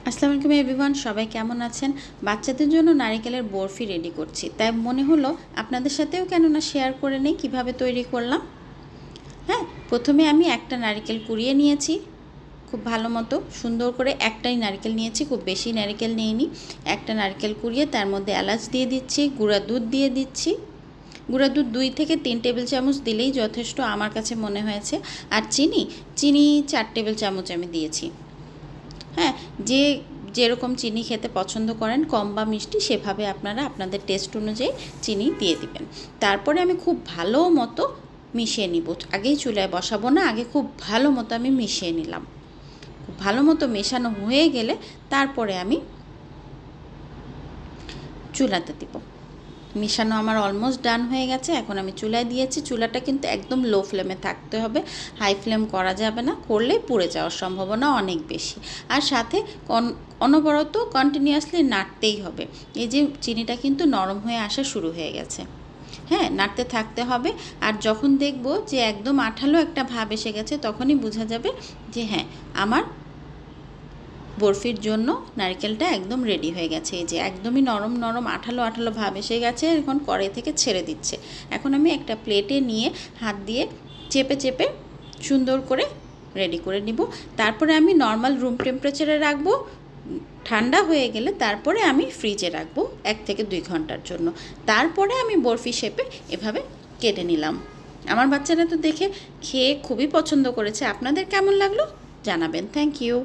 আসসালামু আলাইকুম এভরিওয়ান, সবাই কেমন আছেন? বাচ্চাদের জন্য নারিকেলের বরফি রেডি করছি, তাই মনে হলো আপনাদের সাথেও কেন না শেয়ার করে নেই কীভাবে তৈরি করলাম। হ্যাঁ, প্রথমে আমি একটা নারিকেল কুড়িয়ে নিয়েছি, খুব ভালো মতো সুন্দর করে একটাই নারকেল নিয়েছি, খুব বেশি নারকেল নিইনি। একটা নারকেল কুড়িয়ে তার মধ্যে এলাচ দিয়ে দিচ্ছি, গুঁড়া দুধ দিয়ে দিচ্ছি। গুঁড়া দুধ 2 থেকে 3 টেবিল চামচ দিলেই যথেষ্ট আমার কাছে মনে হয়েছে। আর চিনি 4 টেবিল চামচ আমি দিয়েছি। হ্যাঁ, যেরকম চিনি খেতে পছন্দ করেন, কম বা মিষ্টি, সেভাবে আপনারা আপনাদের টেস্ট অনুযায়ী চিনি দিয়ে দিবেন। তারপরে আমি খুব ভালো মতো মিশিয়ে নিব। আগেই চুলায় বসাবো না, আগে খুব ভালো মতো আমি মিশিয়ে নিলাম। খুব ভালো মতো মেশানো হয়ে গেলে তারপরে আমি চুলাতে দিব। মিশানো আমার অলমোস্ট ডান হয়ে গেছে। এখন আমি চুলায় দিয়েছি। চুলাটা কিন্তু একদম লো ফ্লেমে থাকতে হবে, হাই ফ্লেম করা যাবে না, করলে পুড়ে যাওয়ার সম্ভাবনা অনেক বেশি। আর সাথে অনবরত কন্টিনিউয়াসলি নাড়তেই হবে। এই যে চিনিটা কিন্তু নরম হয়ে আসা শুরু হয়ে গেছে। হ্যাঁ, নাড়তে থাকতে হবে। আর যখন দেখব যে একদম আঠালো একটা ভাব এসে গেছে, তখনই বোঝা যাবে যে হ্যাঁ, আমার বরফির জন্য নারকেলটা একদম রেডি হয়ে গেছে। এই যে একদমই নরম নরম আঠালো ভাব এসে গেছে। এখন কড়াই থেকে ছেড়ে দিচ্ছে। এখন আমি একটা প্লেটে নিয়ে হাত দিয়ে চেপে সুন্দর করে রেডি করে নিব। তারপরে আমি নর্মাল রুম টেম্পারেচারে রাখবো। ঠান্ডা হয়ে গেলে তারপরে আমি ফ্রিজে রাখবো 1 থেকে 2 ঘন্টার জন্য। তারপরে আমি বরফি শেপে এভাবে কেটে নিলাম। আমার বাচ্চারা তো দেখে খেয়ে খুবই পছন্দ করেছে। আপনাদের কেমন লাগলো জানাবেন। Thank you.